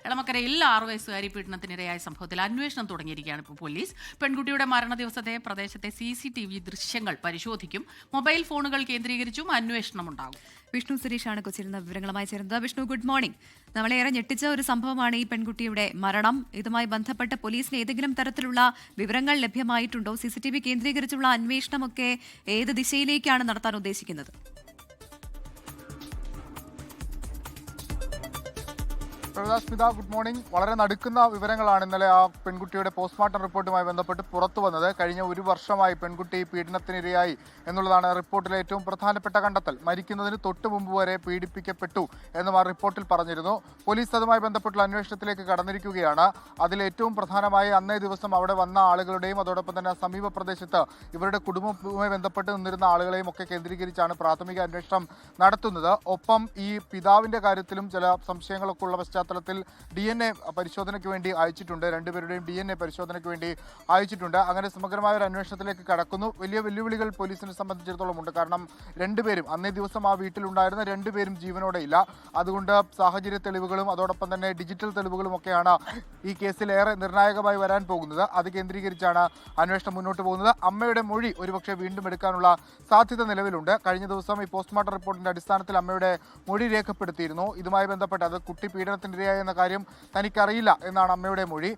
എളമക്കരയിൽ 6 വയസ്സുകാരി പീഡനത്തിനിരയായ സംഭവത്തിൽ അന്വേഷണം തുടങ്ങിയിരിക്കുകയാണ് ഇപ്പോൾ പോലീസ്. പെൺകുട്ടിയുടെ മരണ ദിവസത്തെ പ്രദേശത്തെ CCTV ദൃശ്യങ്ങൾ പരിശോധിക്കും. മൊബൈൽ ഫോണുകൾ കേന്ദ്രീകരിച്ചും അന്വേഷണം ഉണ്ടാകും. വിഷ്ണു സുരേഷാണ് കൊച്ചിയിൽ നിന്ന് വിവരങ്ങളുമായി ചേരുന്നത്. Vishnu, good morning. നമ്മളേറെ ഞെട്ടിച്ച ഒരു സംഭവമാണ് ഈ പെൺകുട്ടിയുടെ മരണം. ഇതുമായി ബന്ധപ്പെട്ട് പോലീസിന് ഏതെങ്കിലും തരത്തിലുള്ള വിവരങ്ങൾ ലഭ്യമായിട്ടുണ്ടോ? CCTV കേന്ദ്രീകരിച്ചുള്ള അന്വേഷണമൊക്കെ ഏത് ദിശയിലേക്കാണ് നടത്താൻ ഉദ്ദേശിക്കുന്നത്? Smitha, good morning. വളരെ നടുക്കുന്ന വിവരങ്ങളാണ് ഇന്നലെ ആ പെൺകുട്ടിയുടെ പോസ്റ്റ്മോർട്ടം റിപ്പോർട്ടുമായി ബന്ധപ്പെട്ട് പുറത്തു വന്നത്. കഴിഞ്ഞ 1 വർഷമായി പെൺകുട്ടി പീഡനത്തിനിരയായി എന്നുള്ളതാണ് റിപ്പോർട്ടിലെ ഏറ്റവും പ്രധാനപ്പെട്ട കണ്ടെത്തൽ. മരിക്കുന്നതിന് തൊട്ട് മുമ്പ് വരെ പീഡിപ്പിക്കപ്പെട്ടു എന്നും ആ റിപ്പോർട്ടിൽ പറഞ്ഞിരുന്നു. പോലീസ് അതുമായി ബന്ധപ്പെട്ടുള്ള അന്വേഷണത്തിലേക്ക് കടന്നിരിക്കുകയാണ്. അതിൽ ഏറ്റവും പ്രധാനമായി അന്നേ ദിവസം അവിടെ വന്ന ആളുകളുടെയും അതോടൊപ്പം തന്നെ സമീപ പ്രദേശത്ത് ഇവരുടെ കുടുംബവുമായി ബന്ധപ്പെട്ട് നിന്നിരുന്ന ആളുകളെയും ഒക്കെ കേന്ദ്രീകരിച്ചാണ് പ്രാഥമിക അന്വേഷണം നടത്തുന്നത്. ഒപ്പം ഈ പിതാവിന്റെ കാര്യത്തിലും ചില സംശയങ്ങളൊക്കെ ഉള്ള പശ്ചാത്തലത്തിൽ DNA പരിശോധനയ്ക്ക് വേണ്ടി അയച്ചിട്ടുണ്ട്. രണ്ടുപേരുടെയും DNA പരിശോധനയ്ക്ക് വേണ്ടി അയച്ചിട്ടുണ്ട്. അങ്ങനെ സമഗ്രമായ ഒരു അന്വേഷണത്തിലേക്ക് കടക്കുന്നു. വലിയ വെല്ലുവിളികൾ പോലീസിനെ സംബന്ധിച്ചിടത്തോളം ഉണ്ട്. കാരണം രണ്ടുപേരും അന്നേ ദിവസം ആ വീട്ടിലുണ്ടായിരുന്ന രണ്ടുപേരും ജീവനോടെ ഇല്ല. അതുകൊണ്ട് സാഹചര്യ തെളിവുകളും അതോടൊപ്പം തന്നെ ഡിജിറ്റൽ തെളിവുകളും ഒക്കെയാണ് ഈ കേസിൽ ഏറെ നിർണായകമായി വരാൻ പോകുന്നത്. അത് കേന്ദ്രീകരിച്ചാണ് അന്വേഷണം മുന്നോട്ട് പോകുന്നത്. അമ്മയുടെ മൊഴി ഒരുപക്ഷെ വീണ്ടും എടുക്കാനുള്ള സാധ്യത നിലവിലുണ്ട്. കഴിഞ്ഞ ദിവസം ഈ പോസ്റ്റ്മോർട്ടം റിപ്പോർട്ടിന്റെ അടിസ്ഥാനത്തിൽ അമ്മയുടെ മൊഴി രേഖപ്പെടുത്തിയിരുന്നു. ഇതുമായി ബന്ധപ്പെട്ട് അത് കുട്ടി പീഡനത്തിനിരയായ എന്ന കാര്യം തനിക്കറിയില്ല എന്നാണ് അമ്മയുടെ മൊഴി.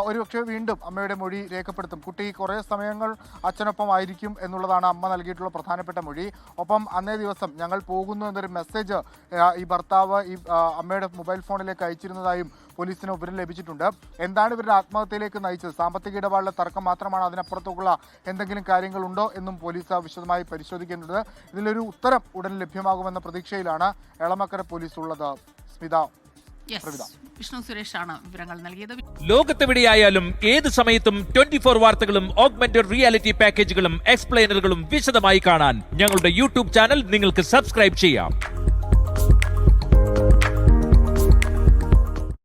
ഒരുപക്ഷെ വീണ്ടും അമ്മയുടെ മൊഴി രേഖപ്പെടുത്തും. കുട്ടി കുറേ സമയങ്ങൾ അച്ഛനൊപ്പം ആയിരിക്കും എന്നുള്ളതാണ് അമ്മ നൽകിയിട്ടുള്ള പ്രധാനപ്പെട്ട മൊഴി. ഒപ്പം അന്നേ ദിവസം ഞങ്ങൾ പോകുന്നു എന്നൊരു മെസ്സേജ് ഈ ഭർത്താവ് ഈ അമ്മയുടെ മൊബൈൽ ഫോണിലേക്ക് അയച്ചിരുന്നതായും പോലീസിന് വിവരം ലഭിച്ചിട്ടുണ്ട്. എന്താണ് ഇവരുടെ ആത്മഹത്യയിലേക്ക് നയിച്ചത്? സാമ്പത്തിക ഇടപാടിലെ തർക്കം മാത്രമാണ്, അതിനപ്പുറത്തുള്ള എന്തെങ്കിലും കാര്യങ്ങളുണ്ടോ എന്നും പോലീസ് വിശദമായി പരിശോധിക്കേണ്ടത്. ഇതിലൊരു ഉത്തരം ഉടൻ ലഭ്യമാകുമെന്ന പ്രതീക്ഷയിലാണ് എളമക്കര പോലീസ് ഉള്ളത്. സ്മിത, വിഷ്ണു സുരേഷാണ് വിവരങ്ങൾ നൽകിയത്. ലോകത്തെവിടെയായാലും ഏത് സമയത്തും 24 വാർത്തകളും ഓഗ്മെന്റഡ് റിയാലിറ്റി പാക്കേജുകളും എക്സ്പ്ലെയിനറുകളും വിശദമായി കാണാൻ ഞങ്ങളുടെ YouTube ചാനൽ നിങ്ങൾക്ക് സബ്സ്ക്രൈബ് ചെയ്യാം.